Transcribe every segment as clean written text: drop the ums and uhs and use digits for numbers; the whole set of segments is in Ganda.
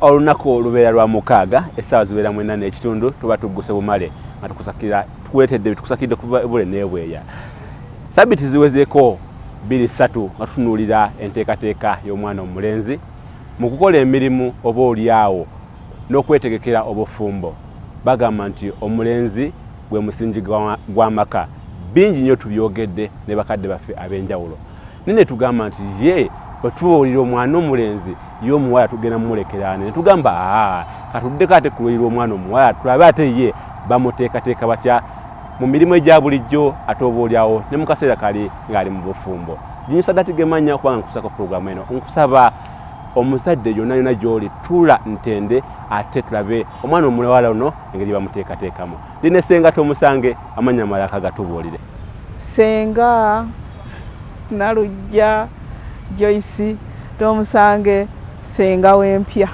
olunaku lubeera lwa mukaaga essaawa zibeera mu 4:30 tuba tugguse bumale nga tukuletedde bitukusakidde kuva ebule n'ebweya. Sabiti ziwezeeko 2-3 nga tutunuulira enteekateeka y'omwana omulenzi mu kukola emirimu oba olyawo n'okwetegekera obufumbo. Bagamba nti omulenzi gwe musingi gw'amaka. Bingi nnyo tubyogedde ne bakadde baffe ab'enjawulo. Nene tugamba nti ye bwe tubuulira omwana omulenzi y'omuwala tugenda mumulekeraane ne tugamba katuddeko ate kululira omwana omuwala tulabe ate ye bamuteekateeka batya mu mirimu egya bulijjo ate obaolyawo ne mu kaseera kali ng'ali mu bufumbo. JJUNJU SADAT gemanya kubanga nkusako pulogulaamu eno nkusaba omuzadde yonna yonna gy'oli tula ntende ate tulabe omwana omuwala ono engeri bamuteekateekamu. Line senga tomusange amanya malaka gatubuulire. Senga Nalujja Joyce tomusange senga w'empya.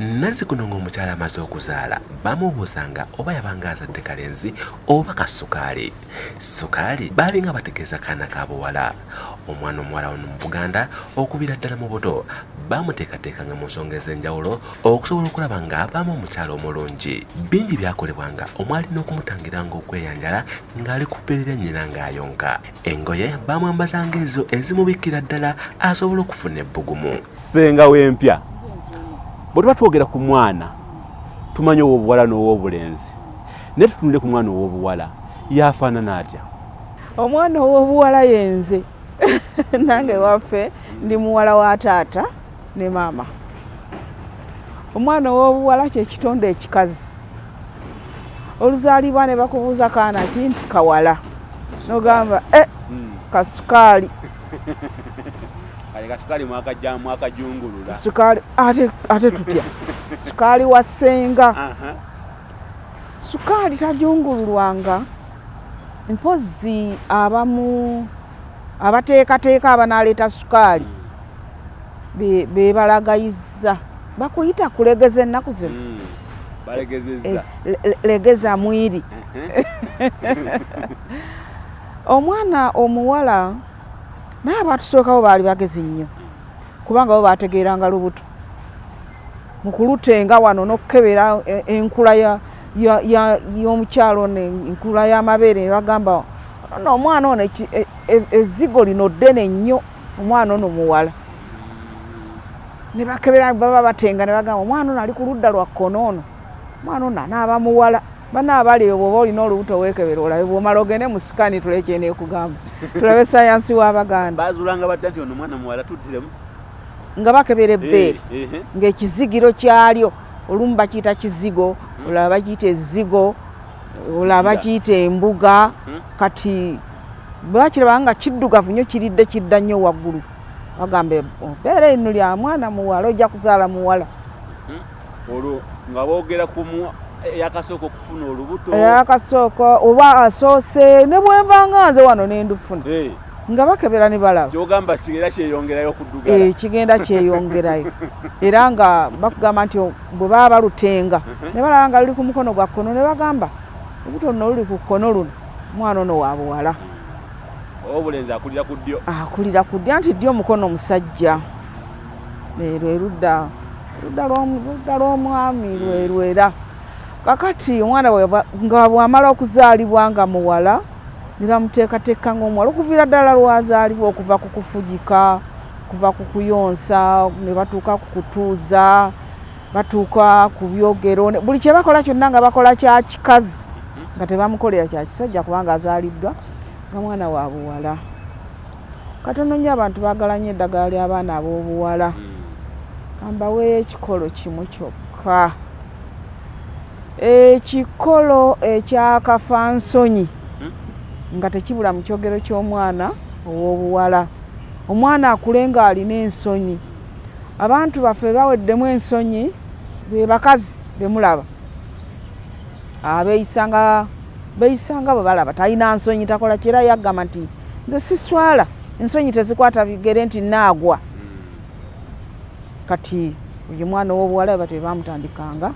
Nazikunonga omukyala amaze okuzaala bamubuuzanga oba yabanga azadde kalenzi oba kasukaali. Sukaali baalinga bategeeza kaana kabuwala. Omwana omuwala ono mu Buganda okubira ddala mu buto bamuteekateekanga mu nsonga ez'enjawulo okusobola okulaba ng'avaamu omukyala omulungi. Bingi byakolebwanga omwali n'okumutangiranga okweyanjala ng'ali ku ppeerera nnyina ng'ayonka. Engoye baamwambazanga ezo ezimubikkira ddala asobole okufuna ebbugumu. Senga w'empya bwe tuba twogera ku mwana tumanye ow'obuwala n'ow'obulenzi naye tutunule ku mwana ow'obuwala yafaanana atya? Omwana ow'obuwala yenze nange waffe ndi muwala wa taata ne maama. Omwana ow'obuwala kye kitonde ekikazi. Oluzaalibwa ne bakubuuza kaana ki nti kawala n'ogamba kasukaali. Kasukaali mwakajungulula. Sukaali ate tutya. Sukaali wa ssenga. Sukaali tajungululwanga. Mpozi abamu abateekateeka abanaleeta sukaali be balagayizza bakuyita kulegeza ennaku zino. Balegezezza. Legeza mwiri. Omwana omuwala n'abatusookawo baali bagezi nnyo kubanga bo baategeeranga lubuto mu kulutenga wano n'okukebera enkula y'omukyalo enkula y'amabeere ne bagamba omwana ono ezzigo lino ddene nnyo omwana ono muwala. Ne bakebera baba batenga ne bagamba omwana ono ali ku ludda lwa kkono ono omwana ono anaaba muwala. Banaabali bw'oba olina olubuto weekebera olabe bw'omala ogende mu sikaani tule ekyeneekugamba tulabe sayansi w'Abaganda. Baazulanga batya nti ono mwana muwala tuddiremu? Nga bakebera ebbeere ng'ekizigiro kyalyo olumu bakiyita kizigo olaba bakiyita ezzigo olaba bakiyita embuga. Kati bakiraba nga kiddugavu nnyo kiridde kidda nnyo waggulu bagamba ebbeere lino lya mwana muwala ojja kuzaala muwala. Olwo nga boogera ku yakasooka okufuna olubuto yakasooka oba asoose ne bwembanga nze wano ne ndufuna nga bakebera ne balaba kyogamba kigenda kyeyongerayo okuddugala. Kigenda kyeyongerayo era nga bakugamba nti bwe baba balutenga ne balaba nga luli ku mukono gwa kkono ne bagamba olubuto luno luli ku kkono luno omwana ono wa buwala. Obulenzi akulira ku ddyo. Akulira ku ddyo nti ddyo mukono musajja lwe ludda lw'omwami lwerwera. Kakati omwana nga bw'amala okuzaalibwa nga muwala ne bamuteekateeka ng'omuwala okuviira ddala lwazaalibwa okuva ku kufugika kuva ku kuyonsa ne batuuka ku kutuuza batuuka ku byogero buli kye bakola kyonna nga bakola kya kikazi nga tebamukolera kya kisajja kubanga azaaliddwa nga mwana wa buwala. Katono nnyo abantu baagala nnyo eddagala ly'abaana ab'obuwala. Ambaweeyo ekikolo kimu kyokka. Ekikolo ekyakafansonyi nga tekibula mu kyogero ky'omwana ow'obuwala. Omwana akule ng'alina ensonyi. Abantu baffe baweddemu ensonyi be bakazi bemulaba beeyisanga bwe balaba talina nsonyi takola kera yaggamba nti nze siswala ensonyi tezikwata bigere nti naagwa. Kati uyu mwana w'obuwala bate bamutandikanga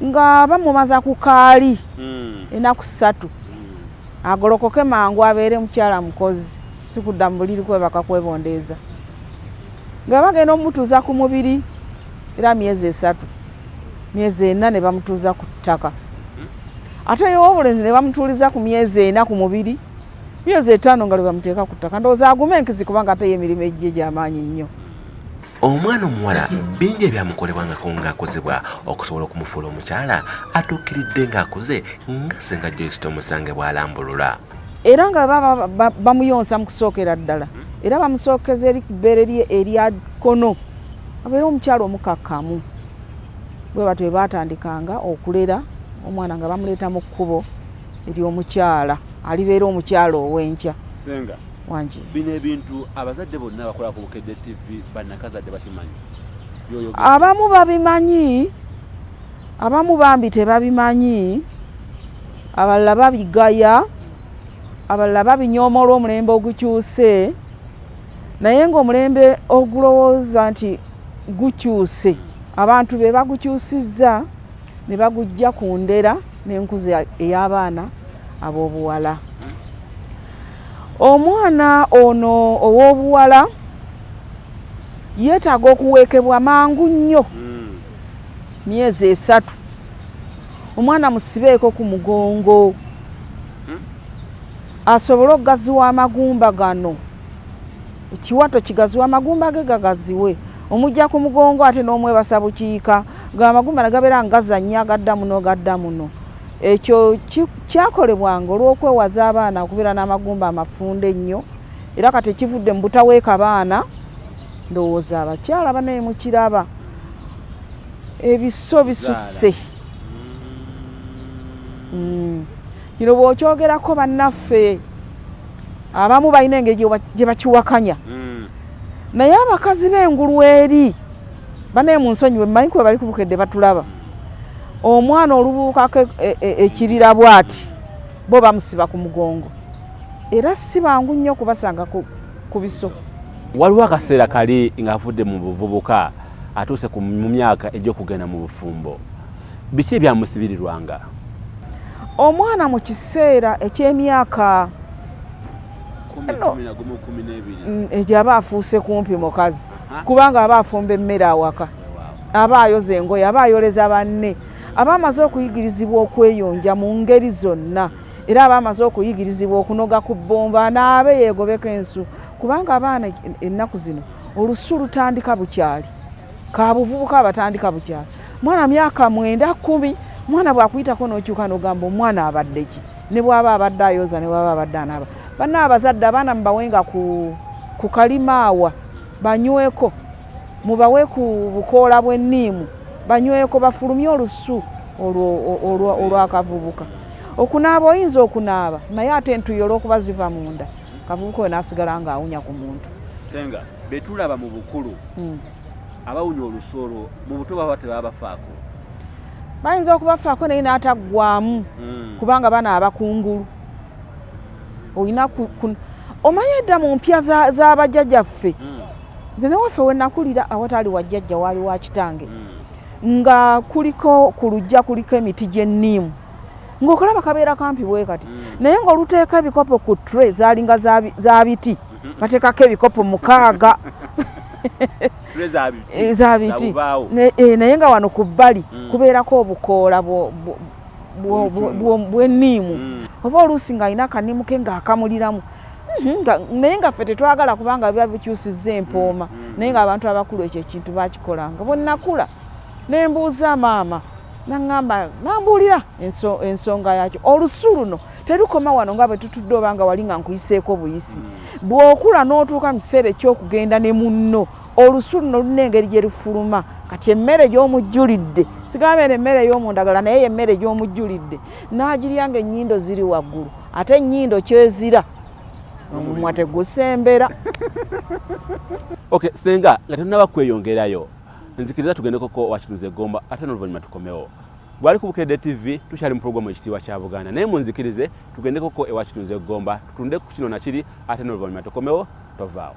nga bamumaza ku kaali ennaku 3 agolokoke mangu abeere mukyala mukozi sikudda mu buliri kwebaka kwebondeeza nga bagenda omutuuza ku mubiri era myezi 3 myezi 4 ne bamutuuza ku ttaka ate y'obulenzi ne bamutuuliza ku myezi 4 ku mubiri myezi 5 nga lwe bamuteeka ku ttaka ndowooza agume enkizi kubanga ate y'emirimu egye gy'amaanyi nnyo. omwana omuwala bingi ebyamukolebwangako ng'akozebwa okusobola okumufuula omukyala atuukiridde ng'akuze nga senga Joyce Omusange bw'alambulula. Era nga bamuyonsa mu kusookera ddala era bamusookeza eri ku bbeere lye erya kkono abeera omukyala omukakkamu bwe batyo baatandikanga okulera omwana nga bamuleeta mu kkubo ery'omukyala alibeera omukyala ow'enkya. Senga wangi bino ebintu abazadde bonna bakola ku Bukedde TV bannakazadde bakimanyi? Abamu babimanyi, abamu bambi tebabimanyi, abalala babigaya, abalala babinyoomola omulembe ogukyuse, naye ng'omulembe ogulowooza nti gukyuse abantu be bagukyusizza ne bagujja ku ndera n'enkuza ey'abaana ab'obuwala. Omwana ono ow'obuwala yeetaaga okuweekebwa mangu nnyo myezi 3 omwana musibeeko ku mugongo asobole okugaziwa amagumba gano ekiwato kigaziwa amagumba ge gagaziwe omujja ku mugongo ate n'omwebasa bukiika ng'amagumba nagabeera ngazannya gadda muno ekyo kyakolebwanga olw'okwewaza abaana okubeera n'amagumba amafunda ennyo era kati ekivudde mu butaweeka baana ndowooza abakyala banaye mukiraba ebiso bisusse kino bw'okyogerako bannaffe abamu balina engeri gye bakiwakanya naye abakazi b'engulu eri banaye mu nsonyi bwe mmanyi kuba bali ku Bukedde batulaba omwana olubuukako ekirira bw'ati bo bamusiba ku mugongo era si bangu nnyo kubasanga ku biso. Waliwo akaseera kali ng'avudde mu buvubuka atuuse mu myaka egy'okugenda mu bufumbo, biki ebyamusibirirwanga? Omwana mu kiseera eky'emyaka egyo aba afuuse kumpi mukazi kubanga aba afumba emmere awaka, aba ayoza engoye, aba ayoleza banne, aba amaze okuyigirizibwa okweyonja mu ngeri zonna era aba amaze okuyigirizibwa okunoga ku bbomba n'abe yeegobeko ensu kubanga abaana ennaku zino olusu lutandika bukyali, ka buvubuka batandika bukyali. Mwana myaka 9 10 mwana bwakuyitako n'okyuka n'ogamba omwana abadde ki, ne bw'aba abadde ayoza ne bw'aba abadde anaaba. Banna abazadde abaana mubawenga ku kalimaawa banyweko, mubawe ku bukoola bw'enniimu banyweko, bafulumye olusu olw'akavubuka. Okunaaba oyinza okunaaba naye ate entuyo olw'okuba ziva munda kavubuka oyo n'asigala ng'awunya ku muntu. Senga betulaba mu bukulu abawunya olusu olwo mu buto baba tebabafaako? Bayinza okubafaako naye n'ataggwamu kubanga bana abakungulu olina omanye edda mu mpya z'abajjajjaffe nze newaffe we nakulira awatali wajjajja waali wa kitange nga kuliko ku lujja kuliko emiti gy'enniimu ng'okulaba kabeera kampi bwe kati naye ng'oluteeka ebikopo ku tray zaalinga za biti bateekako ebikopo 6 za biti naye nga wano ku bbali kubeerako obukoola bw'enniimu oba oluusi ng'alina akanniimu ke ng'akamuliramu naye nga ffe tetwagala kubanga biba bikyusizza empooma naye ng'abantu abakulu ekyo ekintu bakikolanga. Bwe nnakula ne mbuuza maama n'aŋŋamba n'ambuulira ensonga yakyo. Olusu luno terukoma wano nga bwe tutudde oba nga wali nga nkuyiseeko buyisi. Bw'okula n'otuuka mu kiseera eky'okugenda ne munno olusu luno lulina engeri gye lufuluma kati emmere gy'omujjulidde sigamba emmere ey'omundagala naye emmere gy'omujjulidde n'agirya ng'ennyindo ziri waggulu ate ennyindo kyezira omumwa tegusembera. Okay, Senga nga tennaba kweyongerayo nzikiriza tugendekoko wakitunze Gomba ate n'oluvannyuma tukomewo. Bwali ku Bukedde TV tukyali mu programu ekitiibwa kya Buganda naye munzikirize tugendekoko ewakitunze Gomba tutunde ku kino nakiri ate n'oluvannyuma tukomewo tovaawo.